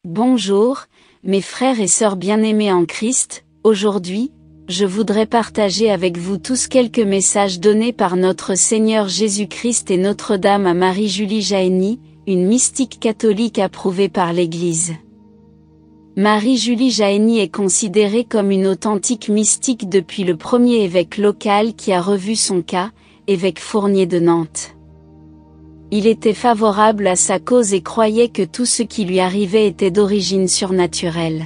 Bonjour, mes frères et sœurs bien-aimés en Christ. Aujourd'hui, je voudrais partager avec vous tous quelques messages donnés par notre Seigneur Jésus-Christ et Notre-Dame à Marie-Julie Jahenny, une mystique catholique approuvée par l'Église. Marie-Julie Jahenny est considérée comme une authentique mystique depuis le premier évêque local qui a revu son cas, évêque Fournier de Nantes. Il était favorable à sa cause et croyait que tout ce qui lui arrivait était d'origine surnaturelle.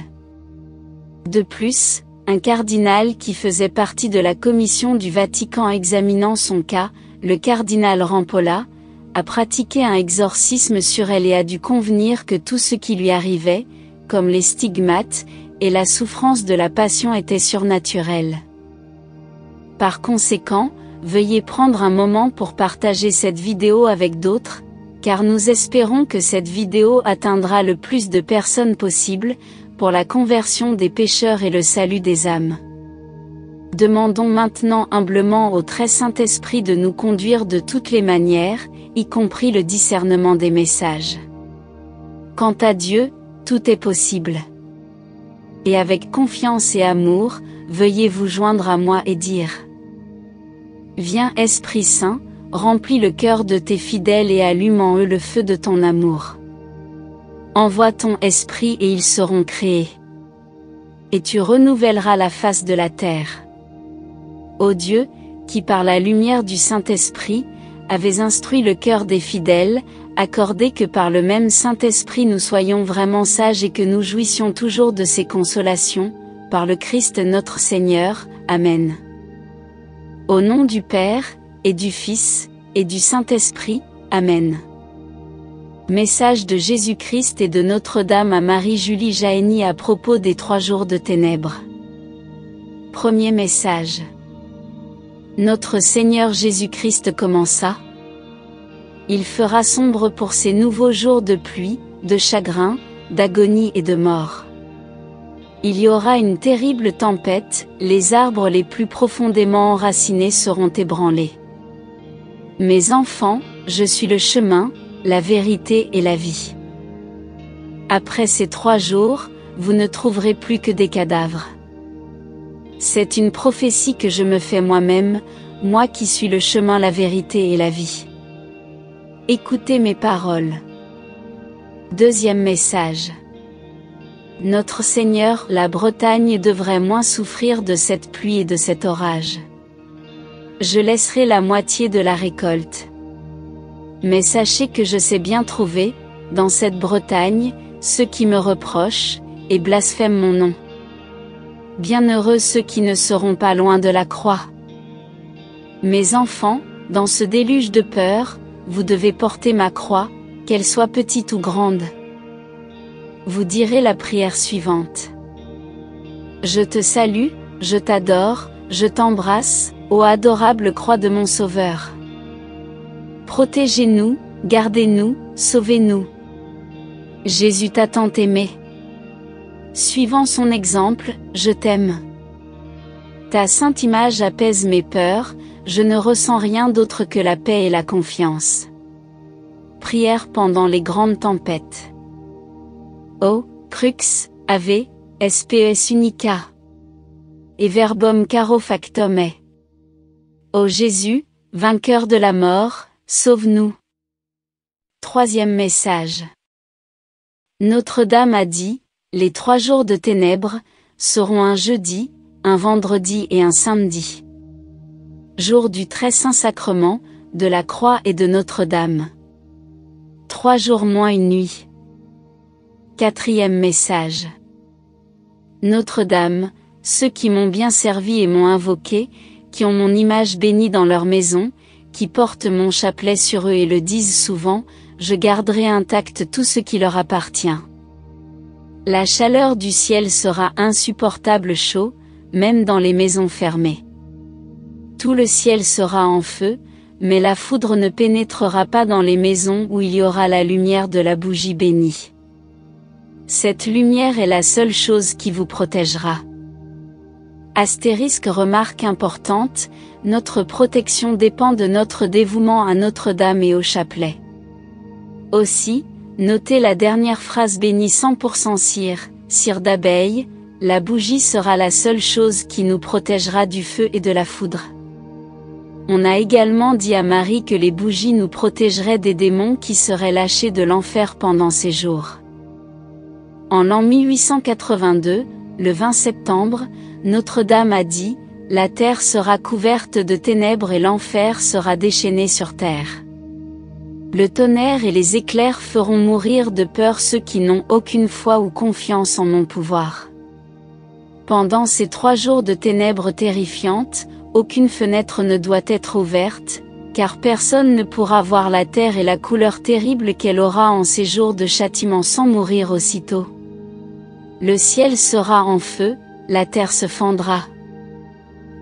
De plus, un cardinal qui faisait partie de la commission du Vatican examinant son cas, le cardinal Rampolla, a pratiqué un exorcisme sur elle et a dû convenir que tout ce qui lui arrivait, comme les stigmates, et la souffrance de la passion était surnaturel. Par conséquent, veuillez prendre un moment pour partager cette vidéo avec d'autres, car nous espérons que cette vidéo atteindra le plus de personnes possible, pour la conversion des pécheurs et le salut des âmes. Demandons maintenant humblement au très Saint-Esprit de nous conduire de toutes les manières, y compris le discernement des messages. Quant à Dieu, tout est possible. Et avec confiance et amour, veuillez vous joindre à moi et dire: Viens Esprit Saint, remplis le cœur de tes fidèles et allume en eux le feu de ton amour. Envoie ton esprit et ils seront créés. Et tu renouvelleras la face de la terre. Ô Dieu, qui par la lumière du Saint-Esprit, avais instruit le cœur des fidèles, accordez que par le même Saint-Esprit nous soyons vraiment sages et que nous jouissions toujours de ses consolations, par le Christ notre Seigneur. Amen. Au nom du Père, et du Fils, et du Saint-Esprit, Amen. Message de Jésus-Christ et de Notre-Dame à Marie-Julie Jahenny à propos des 3 jours de ténèbres. Premier message. Notre Seigneur Jésus-Christ commença. Il fera sombre pour ces nouveaux jours de pluie, de chagrin, d'agonie et de mort. Il y aura une terrible tempête, les arbres les plus profondément enracinés seront ébranlés. Mes enfants, je suis le chemin, la vérité et la vie. Après ces 3 jours, vous ne trouverez plus que des cadavres. C'est une prophétie que je me fais moi-même, moi qui suis le chemin, la vérité et la vie. Écoutez mes paroles. Deuxième message. Notre Seigneur, la Bretagne devrait moins souffrir de cette pluie et de cet orage. Je laisserai la moitié de la récolte. Mais sachez que je sais bien trouver, dans cette Bretagne, ceux qui me reprochent, et blasphèment mon nom. Bienheureux ceux qui ne seront pas loin de la croix. Mes enfants, dans ce déluge de peur, vous devez porter ma croix, qu'elle soit petite ou grande. Vous direz la prière suivante. Je te salue, je t'adore, je t'embrasse, ô adorable croix de mon Sauveur. Protégez-nous, gardez-nous, sauvez-nous. Jésus t'a tant aimé. Suivant son exemple, je t'aime. Ta sainte image apaise mes peurs, je ne ressens rien d'autre que la paix et la confiance. Prière pendant les grandes tempêtes. O, crux, ave, spes unica. Et verbum caro factum est. Ô Jésus, vainqueur de la mort, sauve-nous. Troisième message. Notre-Dame a dit, les 3 jours de ténèbres, seront un jeudi, un vendredi et un samedi. Jour du très saint sacrement, de la croix et de Notre-Dame. 3 jours moins une nuit. Quatrième message. Notre-Dame, ceux qui m'ont bien servi et m'ont invoqué, qui ont mon image bénie dans leur maison, qui portent mon chapelet sur eux et le disent souvent, je garderai intact tout ce qui leur appartient. La chaleur du ciel sera insupportable chaud, même dans les maisons fermées. Tout le ciel sera en feu, mais la foudre ne pénétrera pas dans les maisons où il y aura la lumière de la bougie bénie. Cette lumière est la seule chose qui vous protégera. Astérisque remarque importante, notre protection dépend de notre dévouement à Notre-Dame et au chapelet. Aussi, Notez la dernière phrase bénie 100% cire d'abeille, la bougie sera la seule chose qui nous protégera du feu et de la foudre. On a également dit à Marie que les bougies nous protégeraient des démons qui seraient lâchés de l'enfer pendant ces jours. En l'an 1882, le 20 septembre, Notre-Dame a dit « La terre sera couverte de ténèbres et l'enfer sera déchaîné sur terre. Le tonnerre et les éclairs feront mourir de peur ceux qui n'ont aucune foi ou confiance en mon pouvoir. » Pendant ces 3 jours de ténèbres terrifiantes, aucune fenêtre ne doit être ouverte, car personne ne pourra voir la terre et la couleur terrible qu'elle aura en ces jours de châtiment sans mourir aussitôt. Le ciel sera en feu, la terre se fendra.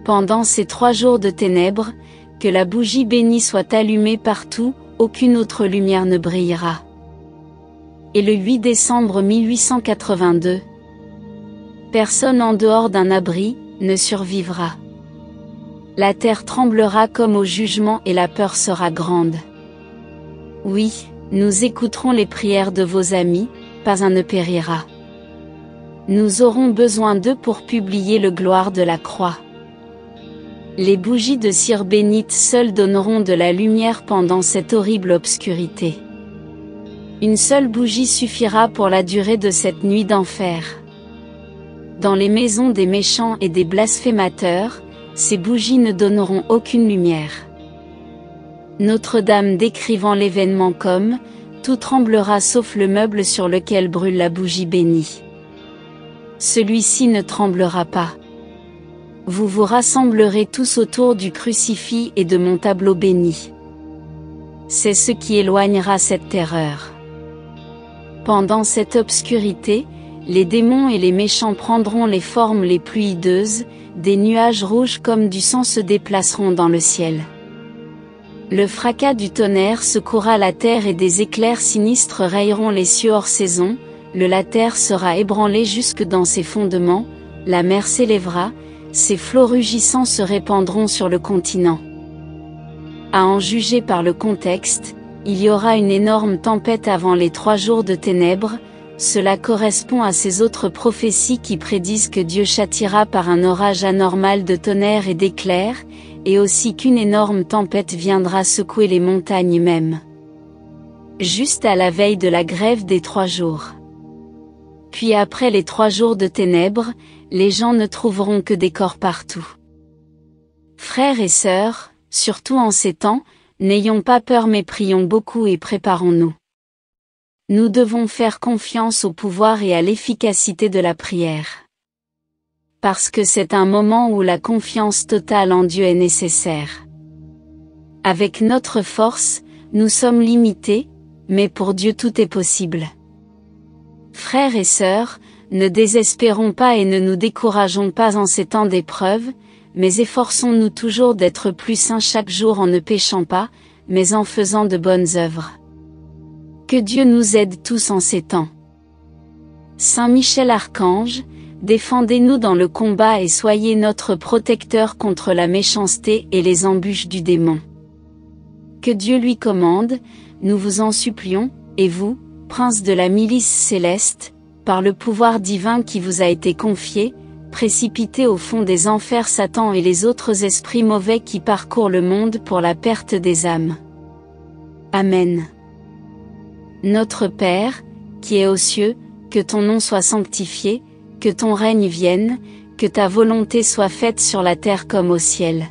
Pendant ces 3 jours de ténèbres, que la bougie bénie soit allumée partout, aucune autre lumière ne brillera. Et le 8 décembre 1882, personne en dehors d'un abri ne survivra. La terre tremblera comme au jugement et la peur sera grande. Oui, nous écouterons les prières de vos amis, pas un ne périra. Nous aurons besoin d'eux pour publier le gloire de la croix. Les bougies de cire bénite seules donneront de la lumière pendant cette horrible obscurité. Une seule bougie suffira pour la durée de cette nuit d'enfer. Dans les maisons des méchants et des blasphémateurs, ces bougies ne donneront aucune lumière. Notre-Dame décrivant l'événement comme « Tout tremblera sauf le meuble sur lequel brûle la bougie bénie. Celui-ci ne tremblera pas. Vous vous rassemblerez tous autour du crucifix et de mon tableau béni. C'est ce qui éloignera cette terreur. » Pendant cette obscurité, les démons et les méchants prendront les formes les plus hideuses, des nuages rouges comme du sang se déplaceront dans le ciel. Le fracas du tonnerre secouera la terre et des éclairs sinistres rayeront les cieux hors saison, la terre sera ébranlée jusque dans ses fondements, la mer s'élèvera, ses flots rugissants se répandront sur le continent. À en juger par le contexte, il y aura une énorme tempête avant les 3 jours de ténèbres. Cela correspond à ces autres prophéties qui prédisent que Dieu châtiera par un orage anormal de tonnerre et d'éclairs, et aussi qu'une énorme tempête viendra secouer les montagnes même. Juste à la veille de la grève des 3 jours. Puis après les 3 jours de ténèbres, les gens ne trouveront que des corps partout. Frères et sœurs, surtout en ces temps, n'ayons pas peur mais prions beaucoup et préparons-nous. Nous devons faire confiance au pouvoir et à l'efficacité de la prière. Parce que c'est un moment où la confiance totale en Dieu est nécessaire. Avec notre force, nous sommes limités, mais pour Dieu tout est possible. Frères et sœurs, ne désespérons pas et ne nous décourageons pas en ces temps d'épreuve, mais efforçons-nous toujours d'être plus saints chaque jour en ne péchant pas, mais en faisant de bonnes œuvres. Que Dieu nous aide tous en ces temps. Saint Michel Archange, défendez-nous dans le combat et soyez notre protecteur contre la méchanceté et les embûches du démon. Que Dieu lui commande, nous vous en supplions, et vous, prince de la milice céleste, par le pouvoir divin qui vous a été confié, précipitez au fond des enfers Satan et les autres esprits mauvais qui parcourent le monde pour la perte des âmes. Amen. Notre Père, qui es aux cieux, que ton nom soit sanctifié, que ton règne vienne, que ta volonté soit faite sur la terre comme au ciel.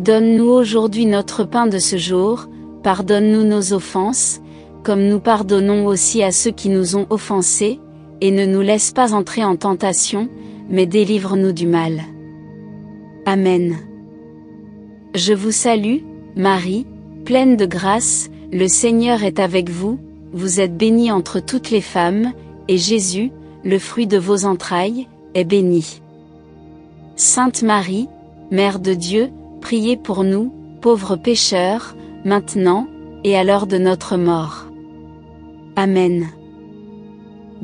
Donne-nous aujourd'hui notre pain de ce jour, pardonne-nous nos offenses, comme nous pardonnons aussi à ceux qui nous ont offensés, et ne nous laisse pas entrer en tentation, mais délivre-nous du mal. Amen. Je vous salue, Marie, pleine de grâce, le Seigneur est avec vous, vous êtes bénie entre toutes les femmes, et Jésus, le fruit de vos entrailles, est béni. Sainte Marie, Mère de Dieu, priez pour nous, pauvres pécheurs, maintenant, et à l'heure de notre mort. Amen.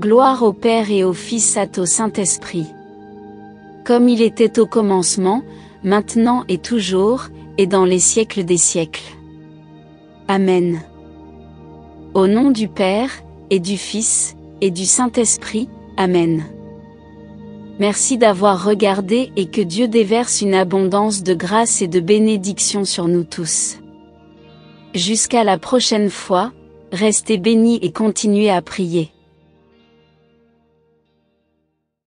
Gloire au Père et au Fils et au Saint-Esprit. Comme il était au commencement, maintenant et toujours, et dans les siècles des siècles. Amen. Au nom du Père, et du Fils, et du Saint-Esprit, Amen. Merci d'avoir regardé et que Dieu déverse une abondance de grâce et de bénédiction sur nous tous. Jusqu'à la prochaine fois, restez bénis et continuez à prier.